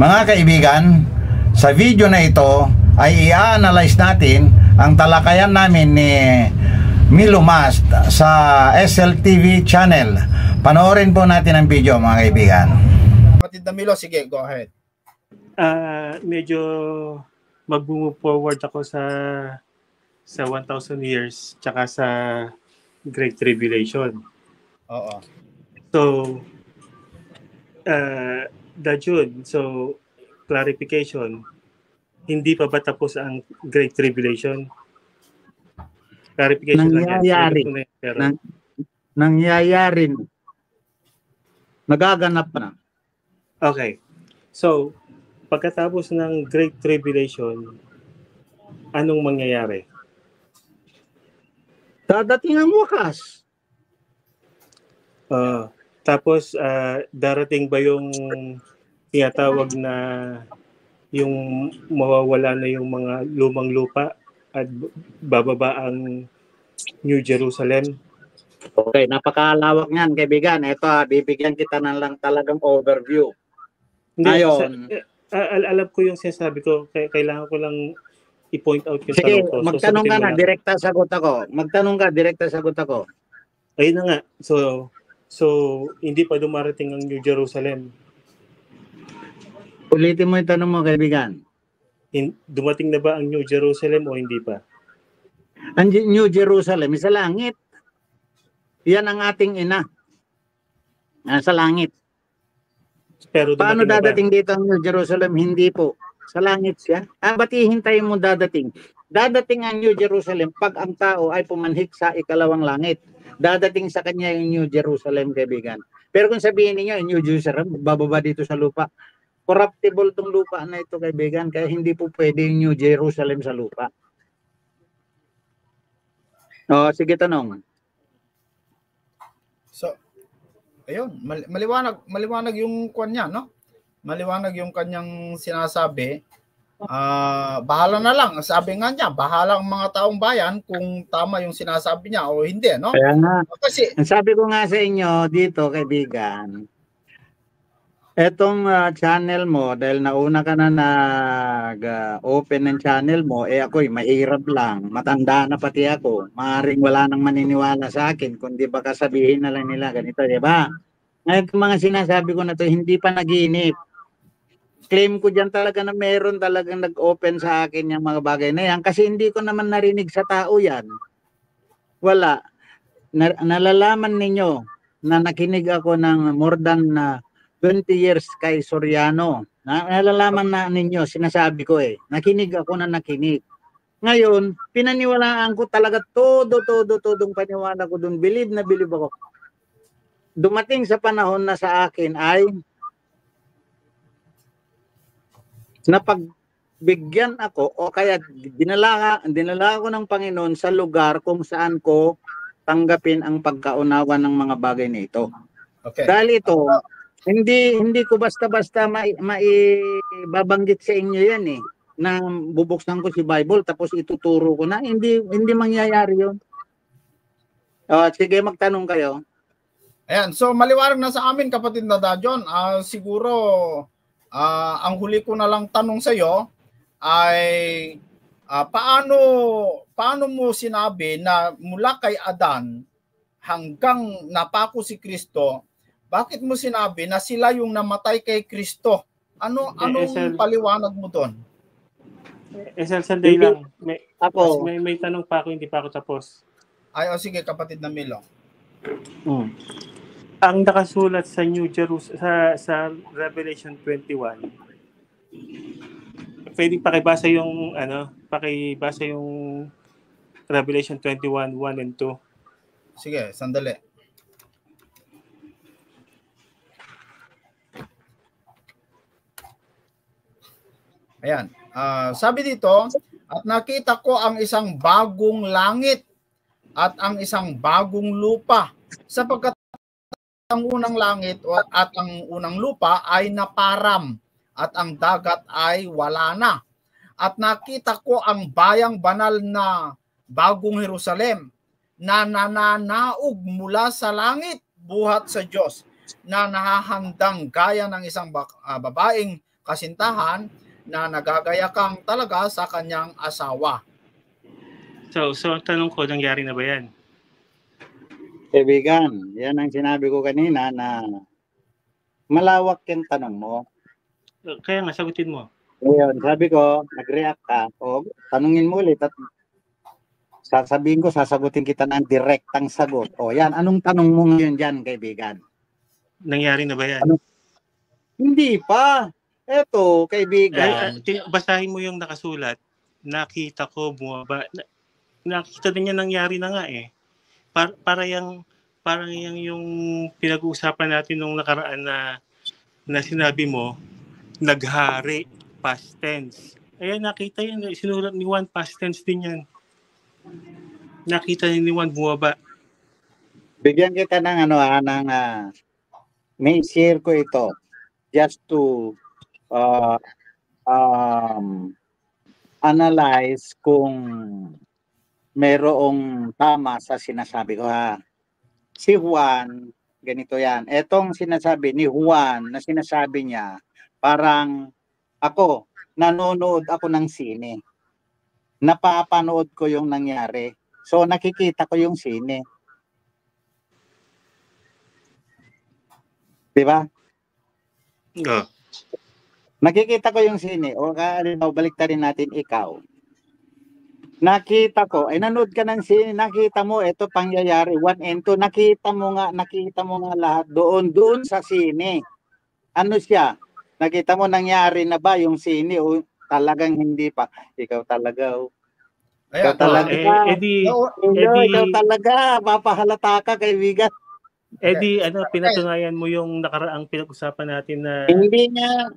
Mga kaibigan, sa video na ito ay i-analyze natin ang talakayan namin ni Milo Mast sa SLTV channel. Panoorin po natin ang video, mga kaibigan. Kapatid na Milo, sige, go ahead. Medyo mag-move forward ako sa 1,000 years tsaka sa Great Tribulation. Oo. So, June, so clarification, hindi pa ba tapos ang Great Tribulation? Clarification nangyayari. lang. Nangyayari. Magaganap na. Okay. So, pagkatapos ng Great Tribulation, anong mangyayari? Dadating ang wakas. Tapos, darating ba yung tinatawag na yung mawawala na yung mga lumang lupa at bababa ang New Jerusalem? Okay, napakalawak niyan, kaibigan. Ito, bibigyan kita ng lang talagang overview. Ngayon, alam ko yung sinasabi ko, kailangan ko lang i-point out yung sige, tanong ko. magtanong ka na, direkta sagot ako. Magtanong ka, direkta sagot ako. Ayun na nga. So hindi pa dumarating ang New Jerusalem. Ulitin mo yung tanong mo, kaibigan. Dumating na ba ang New Jerusalem o hindi pa? Ang New Jerusalem, sa langit. Yan ang ating ina. Sa langit. Pero paano dadating dito ang New Jerusalem? Hindi po. Sa langit siya. Ba't ihintayin mo dadating? Dadating ang New Jerusalem pag ang tao ay pumanhik sa ikalawang langit. Dadating sa kanya yung New Jerusalem, kaibigan. Pero kung sabihin niyo yung New Jerusalem, bababa dito sa lupa. Corruptible tong lupa na ito, kaibigan. Kaya hindi po pwede yung New Jerusalem sa lupa. Sige, tanong. So, ayun, maliwanag yung kwan niya, no? Maliwanag yung kanyang sinasabi. Bahala na lang. Sabi nga niya, bahala ang mga taong bayan kung tama yung sinasabi niya o hindi, no? Kaya nga. Kasi, sabi ko nga sa inyo dito, kaibigan, etong channel mo, dahil nauna ka na nag-open ng channel mo, ako'y mahirap lang. Matanda na pati ako. Maaaring wala nang maniniwala sa akin, kundi baka sabihin na lang nila ganito, di ba? Ngayon, itong mga sinasabi ko na to, hindi pa nag-iinip. Claim ko dyan talaga na meron talagang nag-open sa akin yung mga bagay na yan kasi hindi ko naman narinig sa tao yan. Wala. Nalalaman ninyo na nakinig ako ng more than 20 years kay Soriano. Nalalaman na ninyo, sinasabi ko nakinig ako na nakinig. Ngayon, pinaniwalaan ko talaga todong paniwala ko doon. Believe na believe ako. Dumating sa panahon na sa akin ay napagbigyan ako o kaya dinala ko ng Panginoon sa lugar kung saan ko tanggapin ang pagkaunawa ng mga bagay na ito. okay. Dahil ito, hindi ko basta-basta maibabanggit sa inyo yan na bubuksan ko si Bible tapos ituturo ko na. Hindi mangyayari yun. Sige, magtanong kayo. Ayan, so maliwanag na sa amin, kapatid na Dajon. Siguro, ang huli ko na lang tanong sa iyo ay paano mo sinabi na mula kay Adan hanggang napako si Kristo, bakit mo sinabi na sila yung namatay kay Kristo? Anong paliwanag mo doon? Sandali lang. May tanong pa ako, hindi pa ako tapos. Sige, kapatid na Milo. Ang nakasulat sa New Jerusalem sa Revelation 21. Pwedeng pakibasa yung Revelation 21 1 and 2. Sige, sandali. Ayan. Sabi dito, at nakita ko ang isang bagong langit at ang isang bagong lupa, sapagkat ang unang langit at ang unang lupa ay naparam at ang dagat ay wala na. At nakita ko ang bayang banal na bagong Jerusalem na nananaog mula sa langit buhat sa Diyos, na nahahandang gaya ng isang babaeng kasintahan na nagagaya kang talaga sa kanyang asawa. So ang tanong ko, nangyari na ba yan? Kaibigan, yan ang sinabi ko kanina na malawak yung tanong mo. Kaya nga, sagutin mo. Ngayon, sabi ko, nag-react ka, o tanungin mo ulit at sasagutin kita ng direktang sagot. O yan, anong tanong mo ngayon dyan, kaibigan? Nangyari na ba yan? Hindi pa. Eto, kaibigan. Basahin mo yung nakasulat. Nakita ko bumaba. Nakita din niya nangyari na nga eh. Parang yung pinag-uusapan natin nung nakaraan na sinabi mo, naghari, past tense. Ayan, nakita yan. Sinulat ni Juan, past tense din yan. Nakita ni Juan bumaba. Bigyan kita ng may share ko ito just to analyze kung merong tama sa sinasabi ko ha. Si Juan, ganito yan. Etong sinasabi ni Juan na sinasabi niya, parang ako, nanonood ako ng sine. Napapanood ko yung nangyari. So nakikita ko yung sine. Diba? Oh. Nakikita ko yung sine. O baliktarin natin ikaw. Nakita ko, nanood ka ng sine, nakita mo, ito pangyayari, 1 and 2, nakita mo nga lahat doon sa sine. Ano siya? Nakita mo nangyari na ba yung sine o talagang hindi pa? Ikaw talaga, Ayan, ikaw talaga. Ikaw talaga, mapahalata ka, kaibigan. Pinatunayan mo yung nakaraang pinag-usapan natin na... Hindi nga,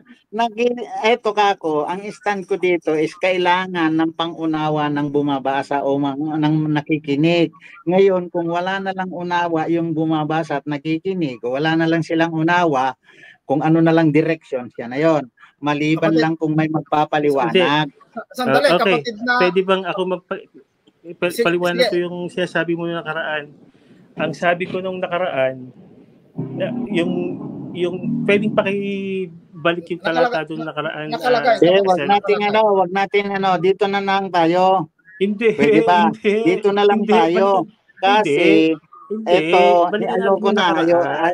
eto kako, ang stand ko dito is kailangan ng pangunawa ng bumabasa o ng nakikinig. Ngayon, kung wala na lang unawa yung bumabasa at nakikinig, wala na lang silang unawa, kung ano na lang direction, siya na yon. Maliban lang kung may magpapaliwanag. Sandali, okay. kapatid na... Pwede bang ako paliwanag ko yung sinasabi mo na nakaraan? Ang sabi ko nung nakaraan, yung pwedeng pakibalik yung talata doon nakaraan. Wag natin dito na lang tayo. Hindi. Pwede ba? Dito na lang tayo. Kasi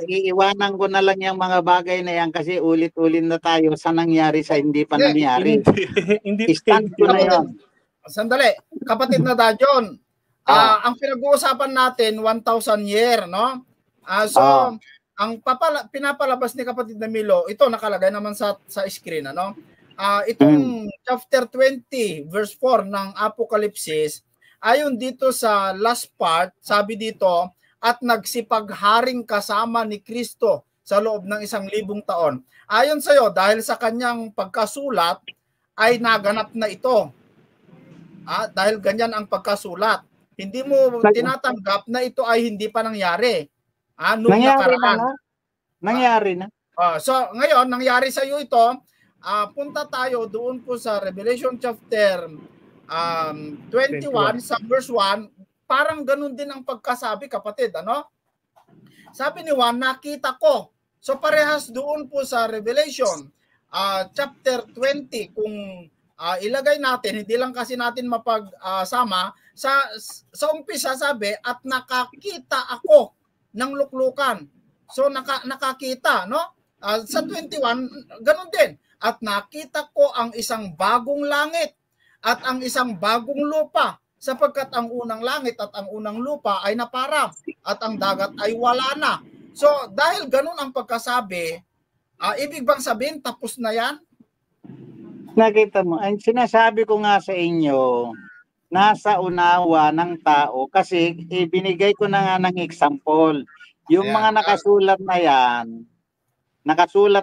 iiwanan ko na lang yung mga bagay na yan kasi ulit-ulit na tayo sa nangyari sa hindi pa nangyari. Hindi. Stand ko na yun. Sandali, kapatid na Dajon. Ang pinag-uusapan natin 1,000 year, no? Ang pinapalabas ni kapatid na Milo, ito nakalagay naman sa screen, ano? Itong chapter 20 verse 4 ng Apokalipsis, ayon dito sa last part, sabi dito, at nagsipagharing kasama ni Kristo sa loob ng 1,000 taon. Ayon sa iyo, dahil sa kanyang pagkasulat ay naganap na ito. Dahil ganyan ang pagkasulat. Hindi mo tinatanggap na ito ay hindi pa nangyari. Nangyari na. So ngayon, nangyari sa iyo ito. Punta tayo doon po sa Revelation chapter 21 sa verse 1. Parang ganun din ang pagkasabi, kapatid. Ano? Sabi ni Juan, nakita ko. So parehas doon po sa Revelation chapter 20, kung ilagay natin, hindi lang kasi natin mapagsama, sa umpisa sabi, at nakakita ako ng luklukan. So nakakita, no? Sa 21, ganun din. At nakita ko ang isang bagong langit at ang isang bagong lupa, sapagkat ang unang langit at ang unang lupa ay naparang at ang dagat ay wala na. So dahil ganun ang pagkasabi, ibig bang sabihin tapos na yan? Nakita mo, ang sinasabi ko nga sa inyo, nasa unawa ng tao kasi ibinigay ko na nga ng example. Yung mga nakasulat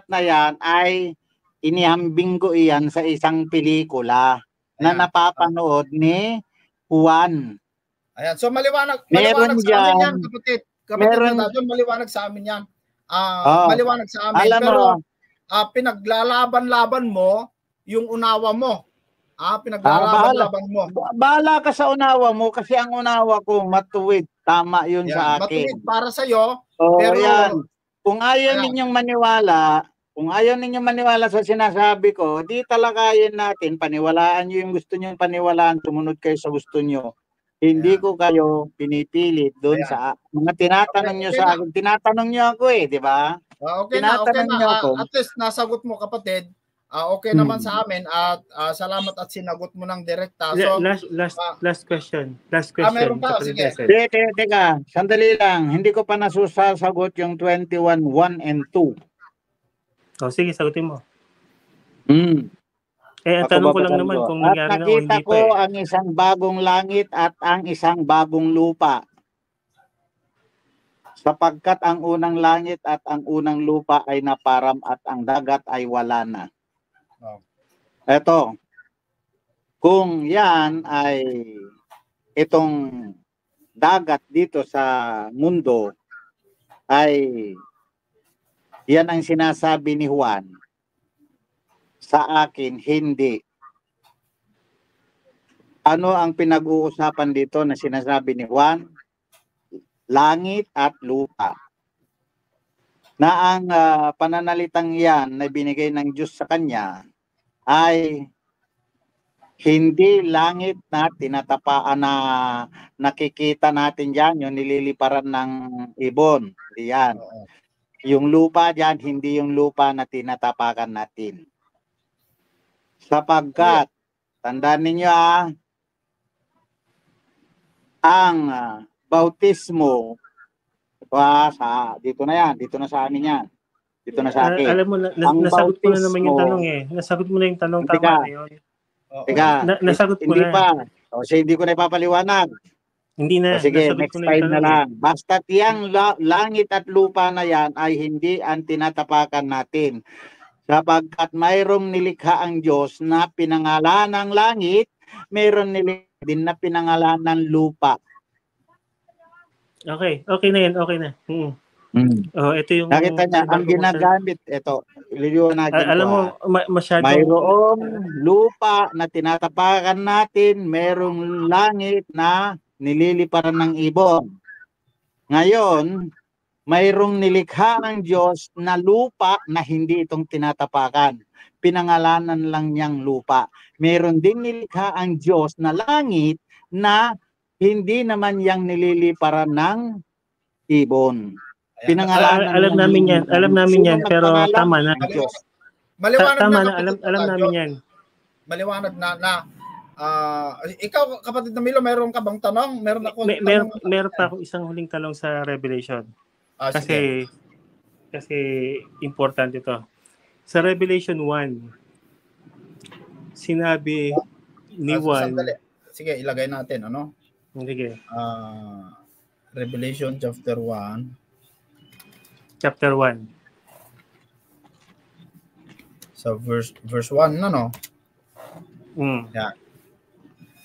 na yan ay inihambing ko iyan sa isang pelikula na napapanood ni Juan. Ayan, so maliwanag sa amin yan, kapatid. Maliwanag sa amin yan. Maliwanag sa amin. Pero pinaglalaban-laban mo yung unawa mo. Pinaglalaban-laban mo. Bahala ka sa unawa mo kasi ang unawa ko matuwid. Tama yun sa akin. Matuwid para sa'yo. Pero yan. Kung ayaw ninyong maniwala, Kung ayaw ninyo maniwala sa sinasabi ko, di talakayin natin, paniwalaan nyo yung gusto nyo paniwalaan, sumunod kayo sa gusto nyo. Hindi Ayan. ko kayo pinipilit doon Ayan. sa mga tinatanong nyo Okay sa na. akin. Tinatanong nyo ako di ba? Okay na, okay Tinatanong na. nyo ako. At least nasagot mo, kapatid. Okay naman sa amin at salamat at sinagot mo ng direkta. So, Last question. meron pa, Kapatid sige. Essen. Teka, sandali lang. Hindi ko pa nasusasagot yung 21, 1 and 2. Sige, sagutin mo. Hmm. Ang Ako tanong ko lang babasahin naman ko. kung At nangyari na o nakita hindi ko pa ang isang bagong langit at ang isang bagong lupa. Sapagkat ang unang langit at ang unang lupa ay naparam at ang dagat ay wala na. Oh. Eto, kung yan ay itong dagat dito sa mundo ay yan ang sinasabi ni Juan. Sa akin, hindi. Ano ang pinag-uusapan dito na sinasabi ni Juan? Langit at lupa. Na ang pananalitang yan na binigay ng Diyos sa kanya ay hindi langit na tinatapaan na nakikita natin dyan, yung nililiparan ng ibon. Yan. Yung lupa dyan, hindi yung lupa na tinatapakan natin. Sapagkat, tandaan ninyo ang bautismo, dito na yan, dito na sa amin yan. Dito na sa akin. Alam mo, nasagot mo na naman yung tanong Nasagot mo na yung tanong, tama na yun. Teka, nasagot ko hindi na. pa. Hindi ko na ipapaliwanag. Hindi na. Sige, next time na lang. Basta tiyang langit at lupa na yan ay hindi ang tinatapakan natin. Sapagkat mayroong nilikha ang Diyos na pinangalan ng langit, mayroong nilikha din na pinangalan ng lupa. Okay na yan, okay na. Ito yung nakita niya, ang ginagamit, ito, ililiwanagin ko. Alam mo, masyadong... Mayroong lupa na tinatapakan natin, mayroong langit na nililiparan ng ibon. Ngayon, mayroong nilikha ng Diyos na lupa na hindi itong tinatapakan. Pinangalanan lang niyang lupa. Mayroon din nilikha ang Diyos na langit na hindi naman yang nililiparan ng ibon. Pinangalanan alam namin yan, pero tama na. Maliwanag tama na, alam namin yan. Maliwanag na ikaw, kapatid na Milo, meron ka bang tanong? Meron ako. Meron pa akong isang huling tanong sa Revelation. Kasi importante ito. Sa Revelation 1, sinabi ni Juan. Sige, ilagay natin, ano? Sige. Revelation chapter 1. Chapter 1. So verse 1, no? Yeah.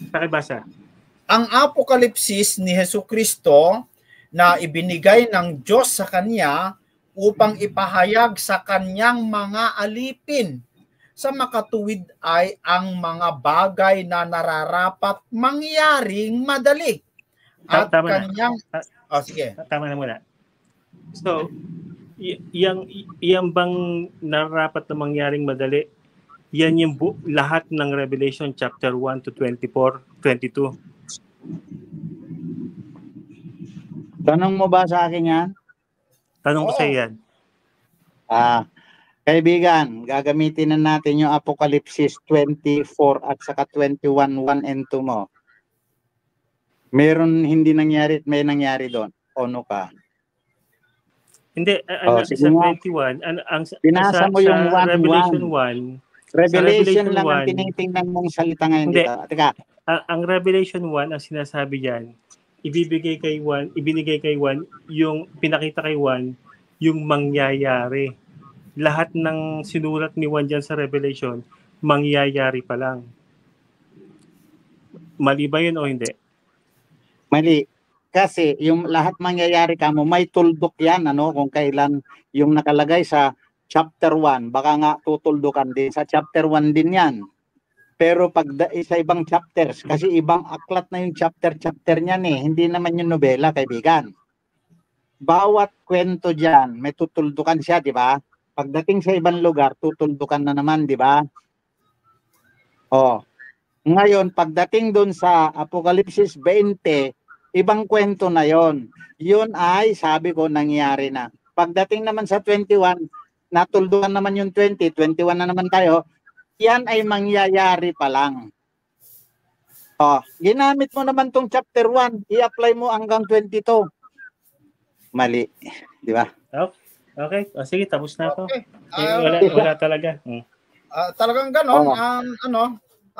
Pakibasa. Ang apokalipsis ni Jesucristo na ibinigay ng Diyos sa kanya upang ipahayag sa kanyang mga alipin. Sa makatuwid ay ang mga bagay na nararapat mangyaring madali. At kanyang... sige. Tama na muna. So, yang bang nararapat na mangyaring madali, yan yung lahat ng Revelation chapter 1 to 24, 22. Tanong mo ba sa akin yan? Tanong ko sa yan. Kaibigan, gagamitin na natin yung Apokalipsis 24 at saka 21, 1 and 2 mo. Meron hindi nangyari at may nangyari doon. Ono ka? Hindi, sa 21, binasa mo yung 1, Revelation 1. Revelation lang ang tinitingnan mong salita ngayon hindi, dito. Teka. Ang Revelation 1, ang sinasabi diyan, ibinigay kay Juan, yung pinakita kay Juan, yung mangyayari. Lahat ng sinulat ni Juan diyan sa Revelation, mangyayari pa lang. Mali ba yun o hindi? Mali. Kasi yung lahat mangyayari ka mo, may tuldok yan, kung kailan yung nakalagay sa chapter 1, baka nga tutuldukan din. Sa chapter 1 din yan. Pero pag sa ibang chapters, kasi ibang aklat na yung chapter niyan hindi naman yung nobela, kaibigan. Bawat kwento dyan, may tutuldukan siya, di ba? Pagdating sa ibang lugar, tutuldukan na naman, di ba? Oh. Ngayon, pagdating dun sa Apokalipsis 20, ibang kwento na yon. Yun ay, sabi ko, nangyari na. Pagdating naman sa 21, natuldukan naman yung 20, 21 na naman tayo, yan ay mangyayari pa lang. Oh, ginamit mo naman tong chapter 1, i-apply mo hanggang 22. Mali, di ba? Okay. Sige, tapos na ako. Okay. Wala talaga. Talagang ganon.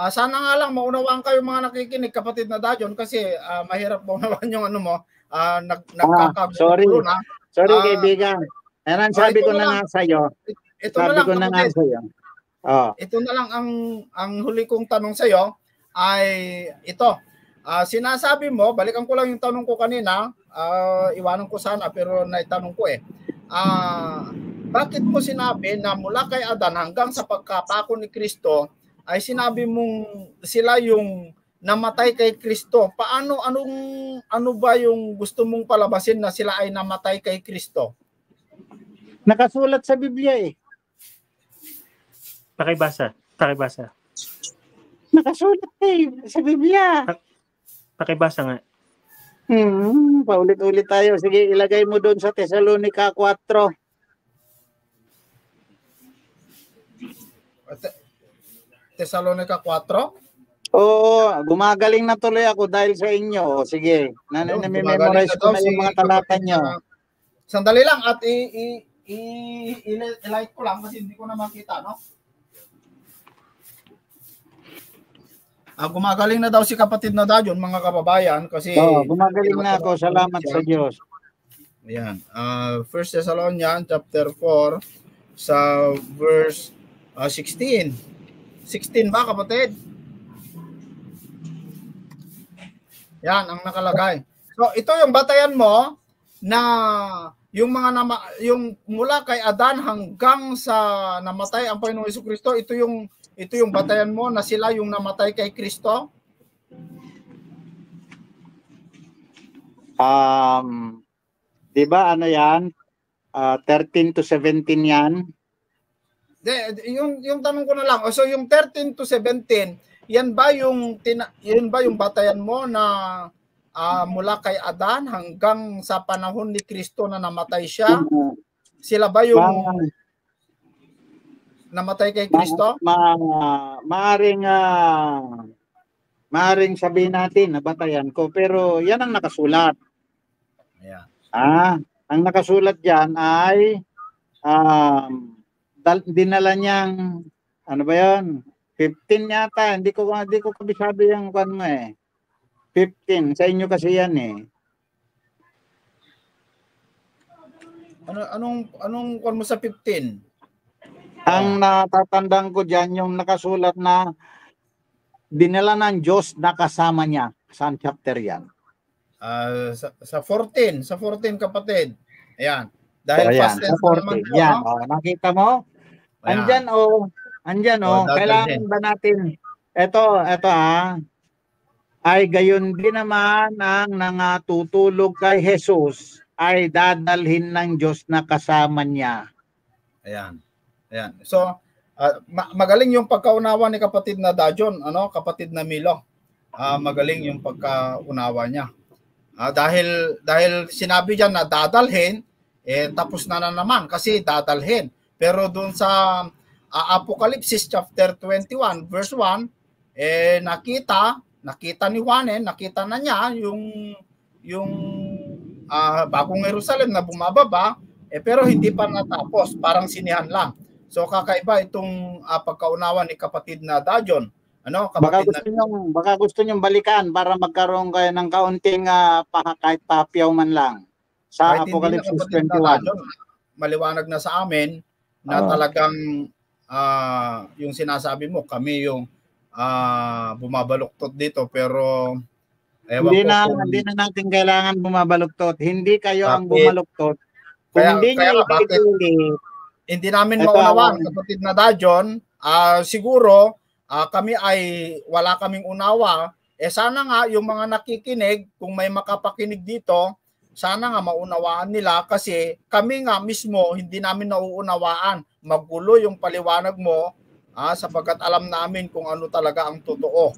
Sana nga lang maunawaan kayo mga nakikinig, kapatid na Dajon, kasi mahirap maunawaan yung ano mo. Sorry. Na. Sorry, kaibigan. Ayan, sabi ko na nga sa'yo. Ito na lang ang huli kong tanong sa'yo ay ito. Sinasabi mo, balikan ko lang yung tanong ko kanina, iwanan ko sana pero naitanong ko bakit mo sinabi na mula kay Adan hanggang sa pagkapako ni Kristo ay sinabi mong sila yung namatay kay Kristo? Ano ba yung gusto mong palabasin na sila ay namatay kay Kristo? Nakasulat sa Biblia eh. Pakibasa. Nakasulat sa Biblia. Pakibasa nga. Paulit-ulit tayo. Sige, ilagay mo doon sa Thessalonica 4. Thessalonica 4? Oo, gumagaling na tuloy ako dahil sa inyo. Sige, nami-memorize ko na yung mga talata nyo. Sandali lang at i-like ko lang kasi hindi ko na makita, no? Gumagaling na daw si kapatid na Dajon, mga kababayan, kasi gumagaling na ako. Salamat sa Diyos. Ayan. 1 Thessalonians chapter 4 sa verse 16. 16 ba, kapatid? Yan ang nakalagay. So ito yung batayan mo na yung yung mula kay Adan hanggang sa namatay ang Panginoong Jesucristo, ito yung batayan mo na sila yung namatay kay Kristo? Di ba ano yan? 13 to 17 yan. Yung tanong ko na lang. So yung 13 to 17, yan ba yung batayan mo na mula kay Adan hanggang sa panahon ni Kristo na namatay siya? Sila ba yung namatay kay Kristo? Maaring sabihin natin na batayan ko, pero yan ang nakasulat. Ayan. Ang nakasulat diyan ay dinala niyang ano ba 'yon? 15 yata, hindi ko kabisado yung kwan mo 15 sa inyo kasi yan Anong kwan mo sa 15? Ang natatandaan ko diyan yung nakasulat na dinala ng Diyos na kasama niya. Saan chapter yan? Sa 14 kapatid. Ayan. Dahil past tense naman po. Yan, nakita mo? Andyan kailangan ba natin ito ay gayon din naman ang nangatutulog kay Jesus ay dadalhin ng Diyos na kasama niya. Ayan. So magaling yung pagkaunawa ni kapatid na Dajon, kapatid na Milo. Magaling yung pagkaunawa niya. Dahil sinabi diyan na dadalhin, tapos na naman kasi dadalhin. Pero doon sa Apokalipsis chapter 21 verse 1, nakita ni Juanen, nakita na niya yung bagong Jerusalem na bumababa, pero hindi pa natapos, parang sinihan lang. So kakaiba itong pagkaunawa ni kapatid na Dajon. Baka gusto niyong balikan para magkaroon kayo ng kaunting kahit papyaw man lang sa Apokalipsis 21. Maliwanag na sa amin na talagang yung sinasabi mo, kami yung bumabaluktot dito, pero hindi na natin kailangan bumabaluktot. Hindi kayo ang bumaluktot. Kung hindi niyo ipipili, hindi namin maunawaan, kapatid na Dajon. Siguro kami ay wala kaming unawa. Sana nga yung mga nakikinig, kung may makapakinig dito, sana nga maunawaan nila kasi kami nga mismo hindi namin nauunawaan. Magulo yung paliwanag mo sapagkat alam namin kung ano talaga ang totoo,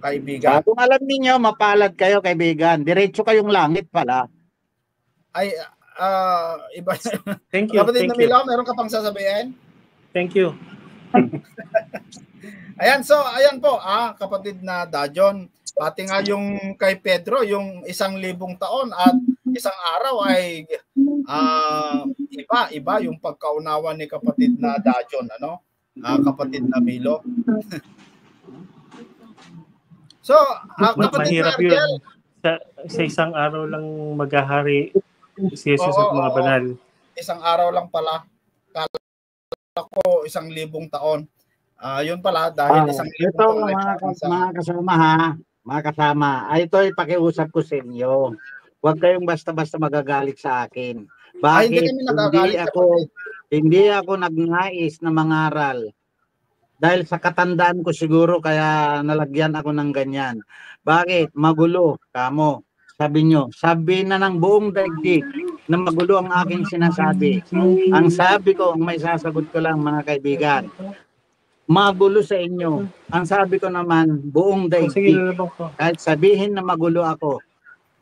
kaibigan. Kung alam niyo, mapalad kayo, kaibigan. Diretso kayong langit pala. Ay, iba. Thank you. Kapatid Thank na you. Milo, meron ka pang sasabihin? Thank you. Ayan, so ayan po, kapatid na Dajon, pati nga yung kay Pedro, yung 1,000 taon at isang araw ay iba yung pagkaunawa ni kapatid na Dajon, ano? Kapatid na Milo. So, kapatid Mahirap na Argel, yun. Sa isang araw lang maghahari si Jesus at mga banal. Isang araw lang pala. Kala ko 1,000 taon. Yun pala dahil 1,000 taon ay mga kasama mga kasama. Ito ay pakiusap ko sa inyo. Huwag kayong basta-basta magagalit sa akin. Bakit? Hindi kami nagagalit, Hindi ako nagnais na mangaral. Dahil sa katandaan ko siguro kaya nalagyan ako ng ganyan. Bakit? Magulo kamo. Sabi na ng buong daigdig na magulo ang aking sinasabi. Ang sabi ko, ang may sasagot ko lang mga kaibigan, magulo sa inyo. Ang sabi ko naman, buong daigdig. Kahit sabihin na magulo ako,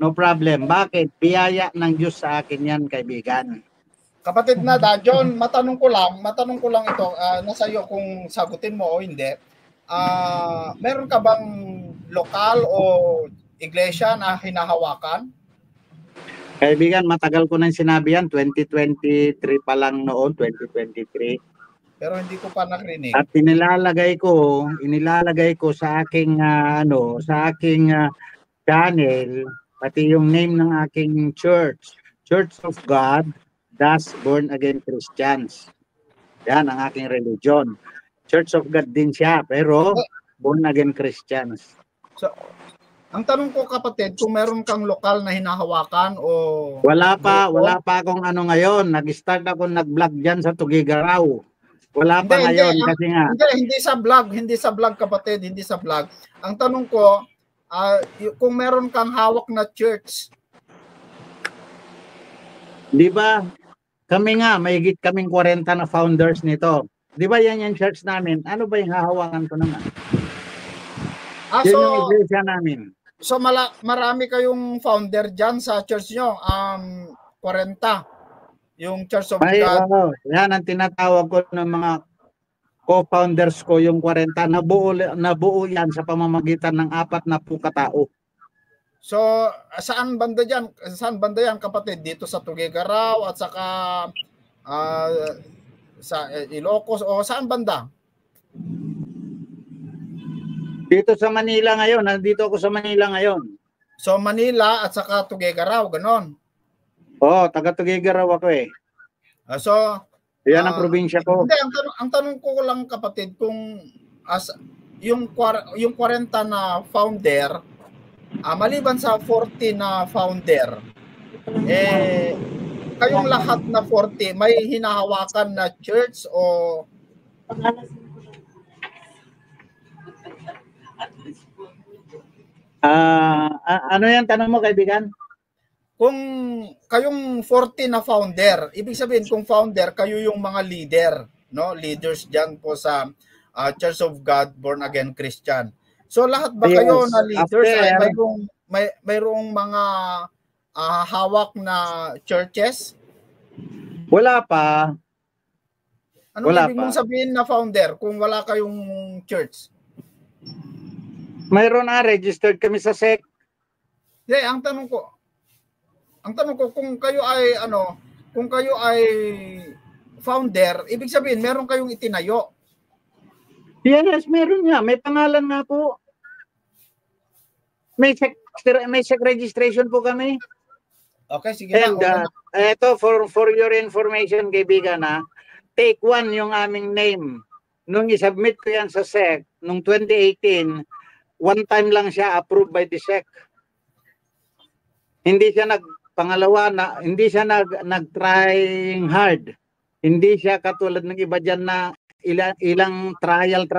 no problem. Bakit? Biyaya ng Diyos sa akin yan, kaibigan. Kapatid na Dajon, matanong ko lang ito, nasa iyo kung sagutin mo o hindi. Meron ka bang lokal o iglesia na hinahawakan? Kaibigan, matagal ko nang sinabi yan, 2023 pa lang noon, 2023. Pero hindi ko pa narinig. At inilalagay ko sa aking channel, pati yung name ng aking church, Church of God, thus Born Again Christians. Yan ang aking religion. Church of God din siya, pero Born Again Christians. So, ang tanong ko kapatid, kung meron kang lokal na hinahawakan o... Wala pa akong ano ngayon. Nag-start ako nag-vlog dyan sa Tugigaraw. Wala pa ngayon kasi nga. Hindi sa vlog kapatid, hindi sa vlog. Ang tanong ko, kung meron kang hawak na church. Di ba? Kami nga, mahigit kaming 40 na founders nito. Di ba yan yung church namin? Ano ba yung hahawakan ko naman? Yun yung iglesia namin. So marami kayong founder dyan sa church nyo, 40, yung Church of God. Yan ang tinatawag ko ng mga co-founders ko, yung 40, nabuo yan sa pamamagitan ng 40 katao. So saan banda yan kapatid? Dito sa Tugigaraw at saka sa Ilocos o saan banda? Dito sa Manila ngayon, nandito ako sa Manila ngayon. So Manila at saka Tugigaraw, ganon. Taga Tugigaraw ako eh. So yan ang probinsya ko. Hindi, ang tanong ko lang kapatid, kung yung 40 na founder, maliban sa 40 na founder, kayong lahat na 40 may hinahawakan na church o ano yan tanong mo, kaibigan? Kung kayong 40 na founder, ibig sabihin kung founder, kayo yung mga leader, no? Leaders diyan po sa Church of God Born Again Christian. So lahat ba kayo na leaders ay mayroong mga hawak na churches? Wala pa. Ano ibig mong sabihin na founder kung wala kayong church? Mayroon registered kami sa SEC. Ang tanong ko kung kayo ay founder, ibig sabihin meron kayong itinayo. Yes, meron nga. May pangalan nga po. May SEC registration po kami. Okay, sige na. And ito for your information, kaibigan, take 1 yung aming name. Nung isubmit ko yan sa SEC, nung 2018, one time lang siya approved by the SEC. Hindi siya hindi siya nag-trying hard. Hindi siya katulad ng iba dyan na ilang trial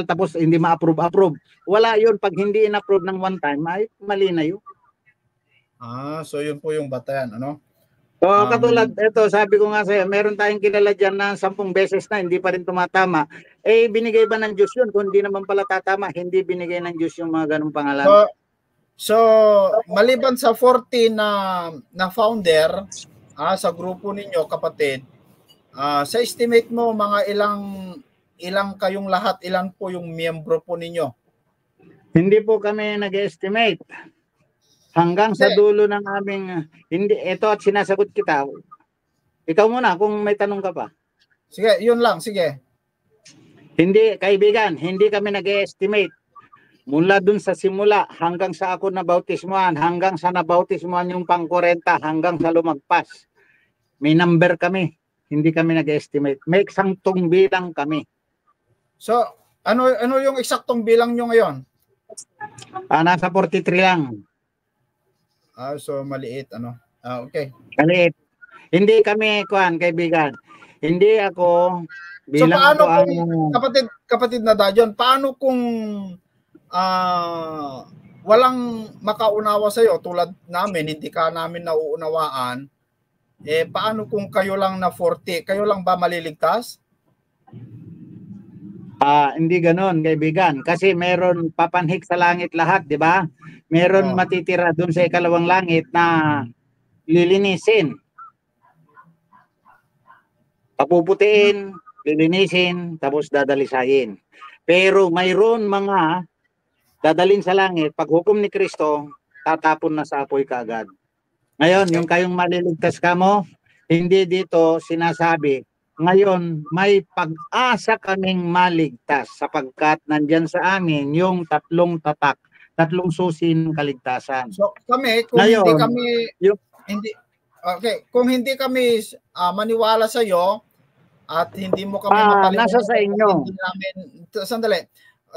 tapos hindi ma-approve. Wala yun. Pag hindi in-approve ng one time, ay mali na yun. So yun po yung batayan, ano? So, katulad, ito, sabi ko nga sa'yo, meron tayong kilala dyan na 10 beses na hindi pa rin tumatama. Eh, binigay ba ng Diyos yun? Kung hindi naman pala tatama, hindi binigay ng Diyos yung mga ganung pangalan. So maliban sa 40 na founder sa grupo ninyo, kapatid, sa estimate mo, mga ilang kayong lahat, ilan po yung miyembro po ninyo? Hindi po kami nag-estimate. Hanggang sa dulo ng aming, hindi, ito at sinasagot kita. Ikaw muna kung may tanong ka pa. Sige, yun lang, sige. Hindi, kaibigan, hindi kami nag-estimate. Mula dun sa simula, hanggang sa ako nabautismuhan, hanggang sa nabautismuhan yung pang-40, hanggang sa lumagpas. May number kami. Hindi kami nag-estimate. May eksaktong bilang kami. So, ano yung eksaktong bilang nyo ngayon? Nasa 43 lang. So maliit, ano? Okay. Maliit. Hindi kami, kaibigan. Hindi ako bilang. So paano ako kung, kapatid na Dajon, paano kung walang makaunawa sa'yo tulad namin, hindi ka namin nauunawaan, paano kung kayo lang na 40, kayo lang ba maliligtas? Hindi ganoon, kaibigan. Kasi meron papanhik sa langit lahat, di ba? Meron matitira doon sa ikalawang langit na lilinisin. Papuputiin, lilinisin, tapos dadalisayin. Pero mayroon mga dadalin sa langit, pag hukom ni Kristo, tatapon na sa apoy kaagad. Ngayon, yung kayong maliligtas ka mo, hindi dito sinasabi, ngayon, may pag-asa kaming maligtas sapagkat nandyan sa amin yung 3 tatak, 3 susi ng kaligtasan. So kami, kung ngayon, kung hindi kami maniwala sa iyo at hindi mo kami mapaliwanag, nasa sa inyo. Sandali.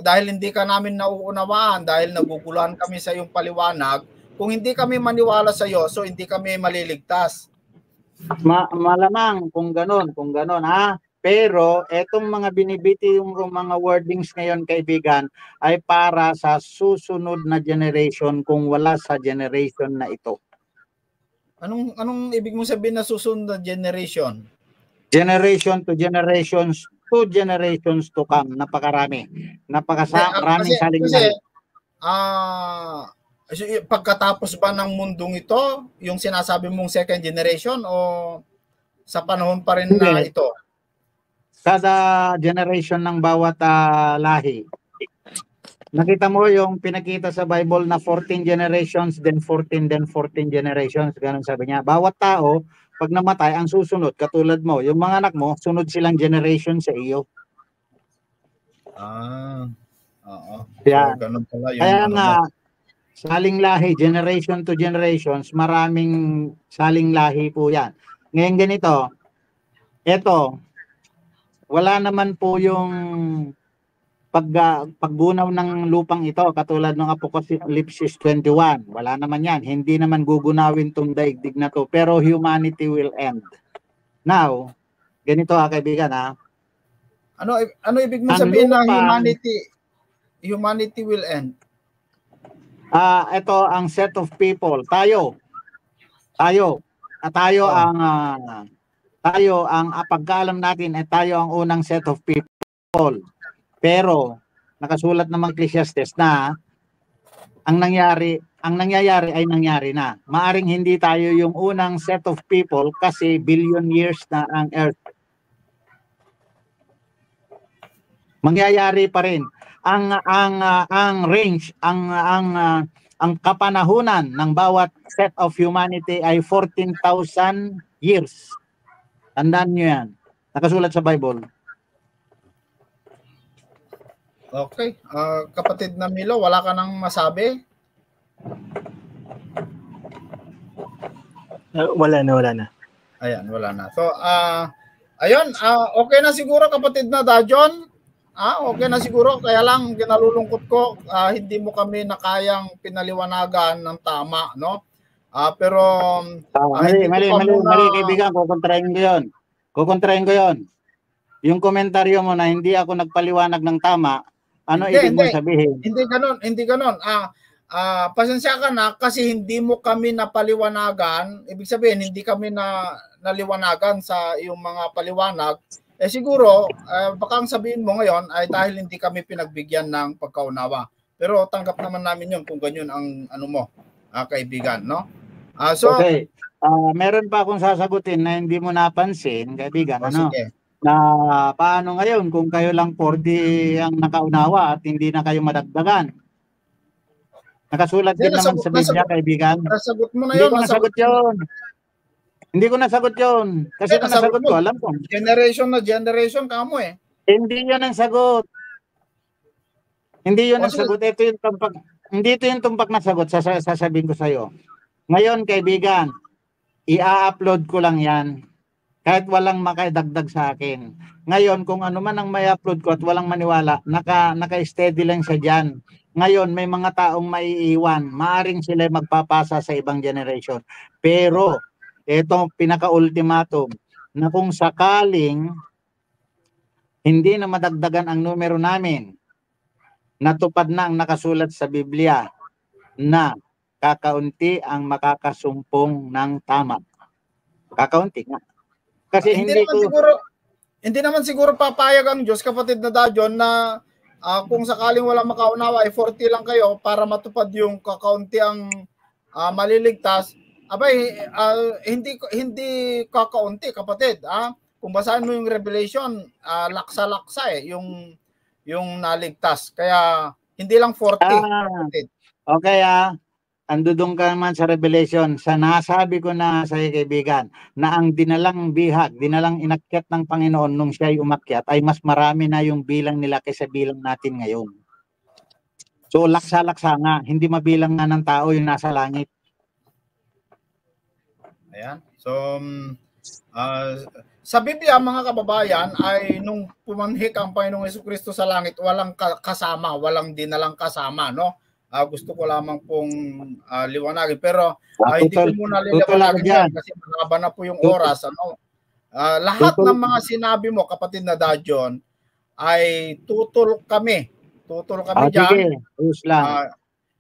Dahil hindi ka namin nauunawaan, dahil naguguluhan kami sa iyong paliwanag, kung hindi kami maniwala sa iyo, so hindi kami maliligtas. Malamang kung ganon ha. Pero etong mga binibiti yung mga wordings ngayon, kaibigan, ay para sa susunod na generation kung wala sa generation na ito. Anong ibig mong sabihin na susunod na generation? Generation to generations, 2 generations to come. Napakarami. Napakaraming saling-saling. Pagkatapos ba ng mundong ito, yung sinasabi mong second generation, o sa panahon pa rin na ito? Kada generation ng bawat lahi. Nakita mo yung pinakita sa Bible na 14 generations, then 14 generations. Ganun sabi niya. Bawat tao, pag namatay, ang susunod, katulad mo, yung mga anak mo, sunod silang generation sa iyo. Oo. Kaya, so, ganun pala yung kaya nga, saling lahi, generation to generations, maraming saling lahi po yan. Ngayon ganito, eto, wala naman po yung paggunaw ng lupang ito, katulad ng Apocalypse 21. Wala naman yan. Hindi naman gugunawin tong daigdig na to, pero humanity will end. Now, ganito kaibigan Ano ibig mo sabihin na humanity will end? Ito ang set of people. Tayo ang pagkaalam natin ay tayo ang unang set of people. Pero nakasulat naman Ecclesiastes na ang nangyayari ay nangyari na. Maaring hindi tayo yung unang set of people kasi billion years na ang earth. Mangyayari pa rin. Ang range, ang kapanahunan ng bawat set of humanity ay 14,000 years. Tandaan nyo yan. Nakasulat sa Bible. Okay. Kapatid na Milo, wala ka nang masabi? Wala na. Ayan, wala na. So, ayun, okay na siguro kapatid na Dajon. Okay na siguro, kaya lang ginalulungkot ko, hindi mo kami nakayang pinaliwanagan ng tama, no? Pero mali kaibigan, kukontrahin ko 'yon. Yung komentaryo mo na hindi ako nagpaliwanag ng tama, ano ibig mo sabihin? Hindi ganoon. pasensya ka na kasi hindi mo kami napaliwanagan. Ibig sabihin, hindi kami naliwanagan sa iyong mga paliwanag. Siguro, baka ang sabihin mo ngayon ay dahil hindi kami pinagbigyan ng pagkaunawa. Pero tanggap naman namin yun kung ganyan ang kaibigan, no? Okay. Meron pa akong sasagutin na hindi mo napansin, kaibigan, sige. Na paano ngayon kung kayo lang 40 ang nakaunawa at hindi na kayo madagdagan? Nakasulat din naman sa Biblia, kaibigan. Nasagot mo na yun. Hindi ko nasagot yun. Hindi ko nasagot yun. Kasi kung nasagot ko, alam ko. Generation na generation ka mo eh. Hindi yun ang sagot. Hindi yun ang sagot. Ito yung tumpak. Hindi ito yung tumpak na sagot. Sasabihin ko sa'yo. Ngayon, kaibigan, i-upload ko lang yan. Kahit walang makadagdag sa akin. Ngayon, kung ano man ang may upload ko at walang maniwala, naka-steady lang siya dyan. Ngayon, may mga taong maiiwan. Maaring sila magpapasa sa ibang generation. Pero, ito pinaka-ultimatum, na kung sakaling hindi na madagdagan ang numero namin, natupad na ang nakasulat sa Biblia na kakaunti ang makakasumpong ng tama. Kakaunti nga. Kasi hindi naman siguro papayag ang Diyos, kapatid na Dajon, na kung sakaling walang makaunawa ay 40 lang kayo para matupad yung kakaunti ang maliligtas. Abay, hindi kakaunti, kapatid. Kung basahin mo yung Revelation, laksa-laksa yung naligtas. Kaya hindi lang 40. Kapatid. Okay, andudong ka naman sa Revelation. Sa nasabi ko na sa kaibigan na ang dinalang bihag, dinalang inakyat ng Panginoon nung siya'y umakyat ay mas marami na yung bilang nila kaysa bilang natin ngayon. So laksa-laksa nga, hindi mabilang nga ng tao yung nasa langit. Ayan. So, sa Biblia, mga kababayan, ay nung pumanhik ang Panginoong Jesucristo sa langit, walang kasama, walang dinalang kasama, no? Gusto ko lamang pong liwanagin. Pero hindi ko muna liwanagin yan kasi mahaba na po yung oras. Lahat ng mga sinabi mo, kapatid na Dajon, ay tutol kami. Tutol kami dyan.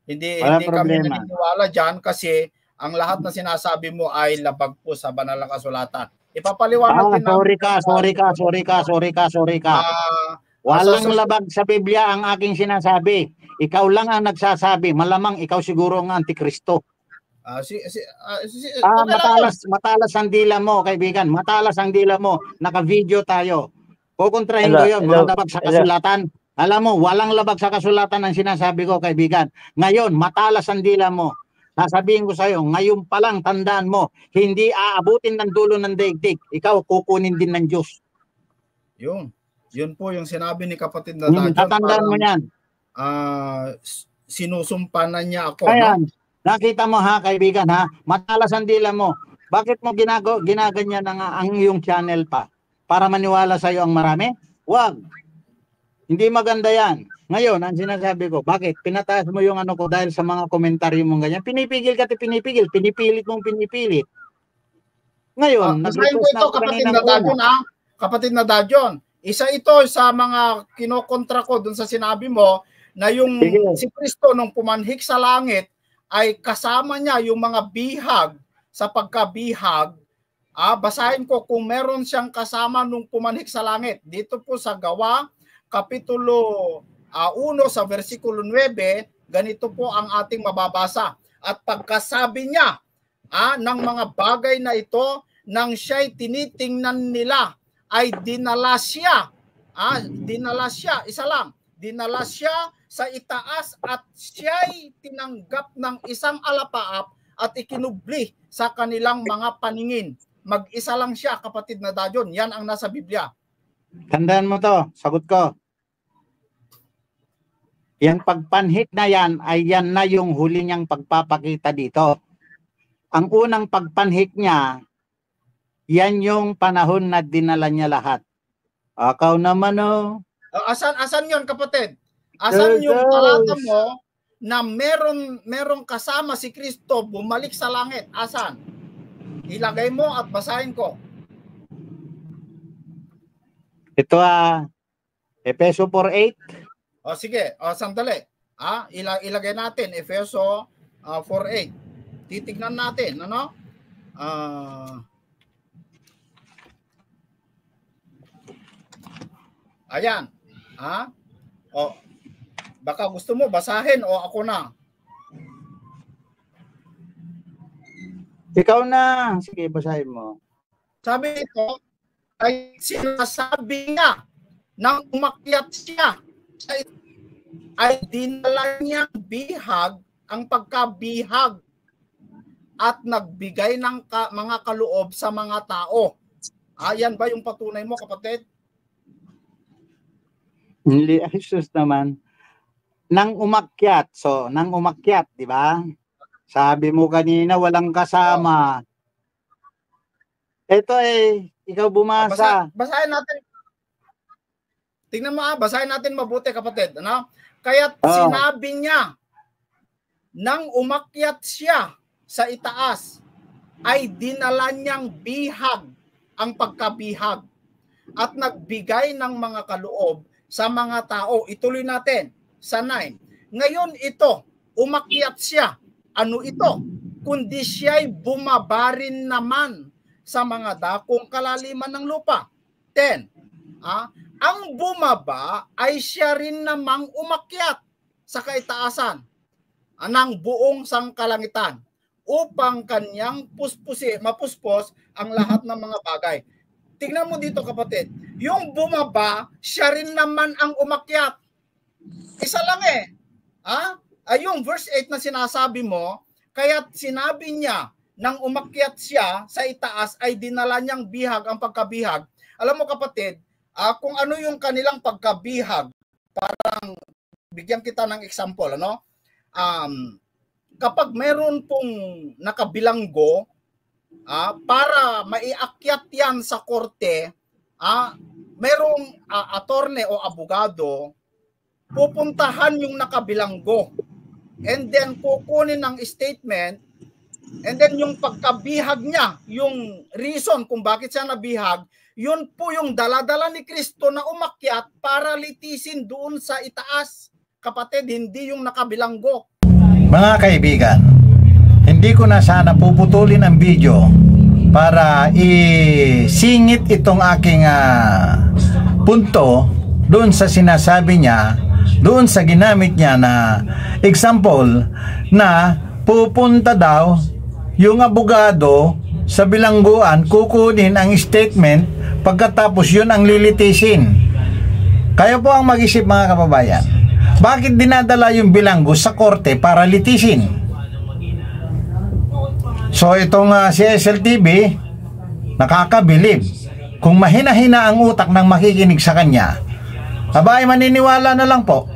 Hindi kami naniniwala dyan kasi ang lahat na sinasabi mo ay labag po sa banal na kasulatan. Ipapaliwanag din Sorry ka. Walang labag sa Biblia ang aking sinasabi. Ikaw lang ang nagsasabi. Malamang ikaw siguro ang Antikristo. Matalas ang dila mo, kaibigan. Matalas ang dila mo. Naka-video tayo. Kukontrahin ko yun. Mga labag sa kasulatan. Alam mo, walang labag sa kasulatan ang sinasabi ko, kaibigan. Ngayon, matalas ang dila mo. Sasabihin ko sa iyo, ngayon pa lang tandaan mo, hindi aabutin ng dulo ng daigdig. Ikaw kukunin din ng Diyos. Yun po yung sinabi ni kapatid na Dajon. Tatandaan mo yan. Sinusumpa na niya ako. Ayan, no? Nakita mo kaibigan matalas ang dila mo. Bakit mo ginaganyan ang iyong channel pa? Para maniwala sa iyo ang marami? Wag. Hindi maganda yan. Ngayon, ang sinasabi ko, bakit? Pinataas mo yung ko dahil sa mga komentaryo mong ganyan. Pinipigil ka, pinipilit mong pinipilit. Ngayon, nag-request na ako kapatid na Dajon, kapatid na Dajon. Isa ito sa mga kinokontra ko dun sa sinabi mo na yung si Kristo nung pumanhik sa langit ay kasama niya yung mga bihag sa pagkabihag. Basahin ko kung meron siyang kasama nung pumanhik sa langit. Dito po sa Gawa, Kapitulo 1 sa versikulo 9, ganito po ang ating mababasa. At pagkasabi niya ng mga bagay na ito, nang siya'y tinitingnan nila, ay dinala siya. Isa lang. Dinala siya sa itaas at siya'y tinanggap ng isang alapaap at ikinubli sa kanilang mga paningin. Mag-isa lang siya, kapatid na Dajon. Yan ang nasa Biblia. Tandaan mo to, sagot ko. Yang pagpanhik na yan ay yan na yung huli niyang pagpapakita dito. Ang unang pagpanhik niya, yan yung panahon na dinala niya lahat. Akaw naman Asan yon, kapatid? Asan yung talata mo na merong kasama si Kristo bumalik sa langit? Asan? Ilagay mo at basahin ko. Ito Efeso 4:8. Sige, sandali. Ilagay natin Efeso 4:8. Titignan natin, ano? Ayan. O, baka gusto mo basahin o ako na? Ikaw na. Sige, basahin mo. Sabi ito, ay sinasabi niya nang umakyat siya ay dinala niyang bihag ang pagkabihag at nagbigay ng mga kaloob sa mga tao. Ayan ba yung patunay mo, kapatid? Hindi, Jesus naman. Nang umakyat. So, nang umakyat, di ba? Sabi mo kanina, walang kasama. Ito ikaw bumasa. Basahin natin. Tingnan mo basahin natin mabuti, kapatid. Ano? Kaya't sinabi niya, nang umakyat siya sa itaas, ay dinala niyang bihag ang pagkabihag at nagbigay ng mga kaloob sa mga tao. Ituloy natin sa 9. Ngayon ito, umakyat siya. Ano ito? Kundi siya'y bumabarin naman sa mga dakong kalaliman ng lupa. 10. Ang bumaba ay siya rin namang umakyat sa kaitaasan ng buong sangkalangitan upang kanyang mapuspos ang lahat ng mga bagay. Tingnan mo dito, kapatid. Yung bumaba, siya rin naman ang umakyat. Isa lang ay yung verse 8 na sinasabi mo, kaya't sinabi niya, nang umakyat siya sa itaas ay dinala niyang bihag ang pagkabihag. Alam mo, kapatid, kung ano yung kanilang pagkabihag, parang bigyan kita ng example, ano? Kapag meron pong nakabilanggo, para maiakyat yan sa korte, merong attorney o abogado, pupuntahan yung nakabilanggo. And then kukunin ng statement, and then yung pagkabihag niya, yung reason kung bakit siya nabihag, yun po yung daladala ni Kristo na umakyat para litisin doon sa itaas. Kapatid, hindi yung nakabilanggo. Mga kaibigan, hindi ko na sana puputulin ang video para isingit itong aking punto doon sa sinasabi niya, doon sa ginamit niya na example na pupunta daw yung abogado sa bilangguan, kukunin ang statement, pagkatapos yun ang lilitisin. Kayo po ang mag-isip, mga kababayan. Bakit dinadala yung bilanggo sa korte para litisin? So itong si SLTV, nakakabilib. Kung mahina-hina ang utak ng makikinig sa kanya, abay, maniniwala na lang po.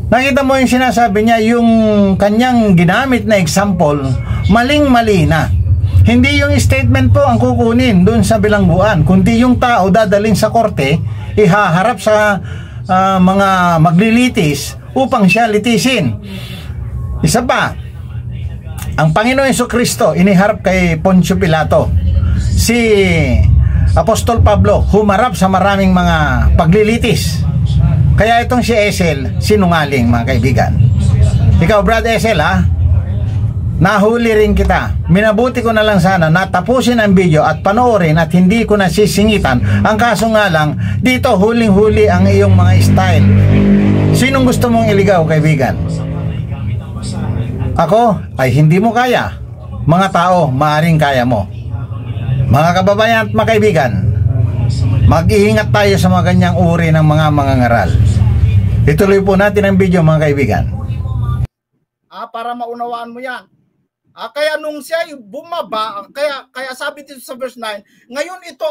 Nakita mo yung sinasabi niya, yung kanyang ginamit na example, maling-mali na. Hindi yung statement po ang kukunin doon sa bilangguan, kundi yung tao dadalhin sa korte, ihaharap sa mga maglilitis upang siya litisin. Isa pa, ang Panginoon Jesucristo iniharap kay Poncio Pilato. Si Apostol Pablo humarap sa maraming mga paglilitis. Kaya itong si Esel, sinungaling, mga kaibigan. Ikaw, Brad Esel, nahuli rin kita. Minabuti ko na lang sana na tapusin ang video at panoorin at hindi ko na sisingitan. Ang kaso nga lang, dito huling-huli ang iyong mga style. Sinong gusto mong iligaw, kaibigan? Ako ay hindi mo kaya. Mga tao, maaaring kaya mo. Mga kababayan at mga kaibigan, mag-iingat tayo sa mga ganyang uri ng mga mangangaral. Ituloy po natin ang video, mga kaibigan. Para maunawaan mo yan. Kaya nung siya bumaba, kaya sabi dito sa verse 9, ngayon ito,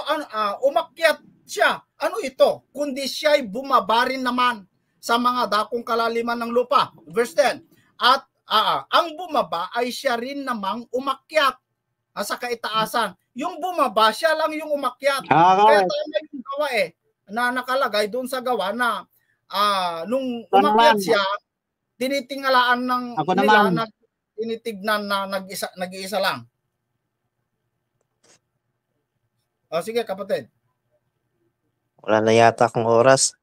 umakyat siya. Ano ito? Kundi siya'y bumaba rin naman sa mga dakong kalaliman ng lupa. Verse 10, at ang bumaba ay siya rin namang umakyat sa kaitaasan. Yung bumaba, siya lang yung umakyat. Kaya tama yung gawa na nakalagay doon sa gawa na nung umakyat siya, tinitingalaan ng nila na tinitignan na nag-iisa lang. Sige, kapatid. Wala na yata akong oras.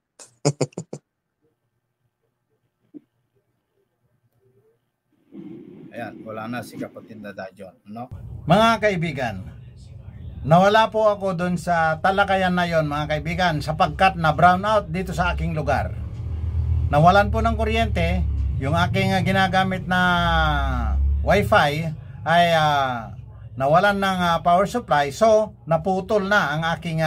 Ayan, wala na si kapatid na Dajon, no? Mga kaibigan, nawala po ako doon sa talakayan na yon, mga kaibigan, sapagkat na brown out dito sa aking lugar. Nawalan po ng kuryente, yung aking ginagamit na wifi ay nawalan ng power supply, so naputol na ang aking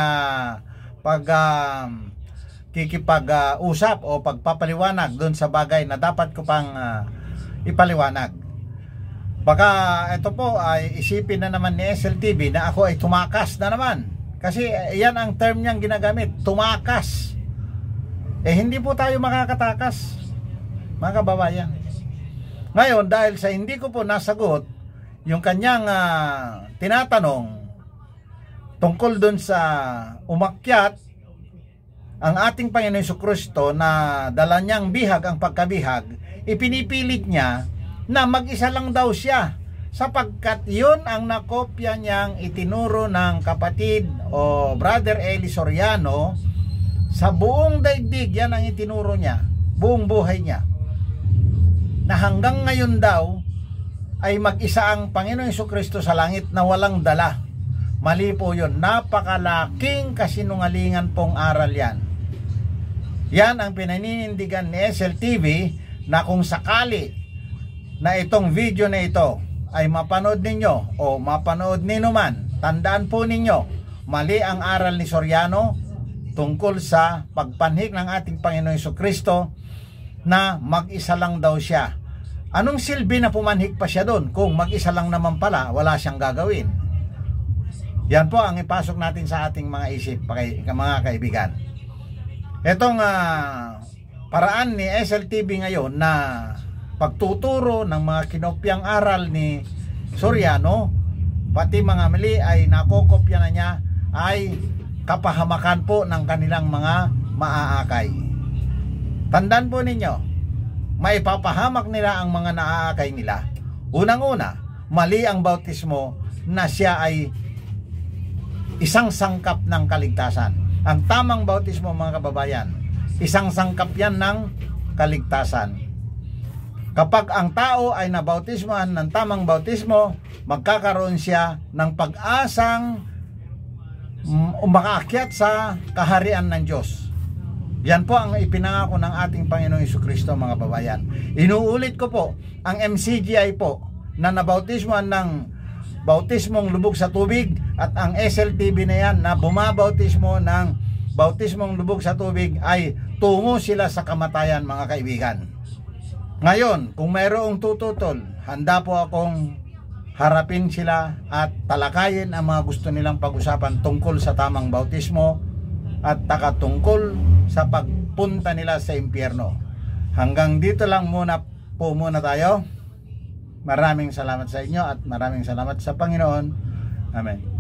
kikipag-usap o pagpapaliwanag doon sa bagay na dapat ko pang ipaliwanag. Baka ito po ay isipin na naman ni SLTV na ako ay tumakas na naman. Kasi yan ang term niyang ginagamit, tumakas. Hindi po tayo makakatakas, mga kababayan. Ngayon, dahil sa hindi ko po nasagot yung kanyang tinatanong tungkol dun sa umakyat ang ating Panginoon Jesucristo na dala niyang bihag ang pagkabihag, ipinipilit niya na mag-isa lang daw siya, sapagkat yun ang nakopya niyang itinuro ng kapatid o Brother Eli Soriano sa buong daigdig. Yan ang itinuro niya, buong buhay niya, na hanggang ngayon daw ay mag-isa ang Panginoong Jesucristo sa langit na walang dala. Mali po yun. Napakalaking kasinungalingan pong aral yan. Yan ang pinaninindigan ni SLTV, na kung sakali na itong video na ito ay mapanood ninyo o mapanood nino man, tandaan po ninyo, mali ang aral ni Soriano tungkol sa pagpanhik ng ating Panginoong Jesucristo na mag-isa lang daw siya. Anong silbi na pumanhik pa siya doon kung mag-isa lang naman pala, wala siyang gagawin? Yan po ang ipasok natin sa ating mga isip, mga kaibigan. Itong paraan ni SLTV ngayon na pagtuturo ng mga kinopyang aral ni Soriano, pati mga mali ay nakokopya na niya, ay kapahamakan po ng kanilang mga maaakay. Tandaan po ninyo, maipapahamak nila ang mga naaakay nila. Unang-una, mali ang bautismo na siya ay isang sangkap ng kaligtasan. Ang tamang bautismo, mga kababayan, isang sangkap yan ng kaligtasan. Kapag ang tao ay nabautismohan ng tamang bautismo, magkakaroon siya ng pag-asang makaakyat sa kaharian ng Diyos. Yan po ang ipinangako ng ating Panginoong Jesucristo, mga babayan. Inuulit ko po, ang MCGI po na nabautismohan ng bautismong lubog sa tubig, at ang SLTV na yan na bumabautismo ng bautismong lubog sa tubig, ay tungo sila sa kamatayan, mga kaibigan. Ngayon, kung mayroong tututol, handa po akong harapin sila at talakayin ang mga gusto nilang pag-usapan tungkol sa tamang bautismo at tungkol sa pagpunta nila sa impyerno. Hanggang dito lang muna tayo. Maraming salamat sa inyo at maraming salamat sa Panginoon. Amen.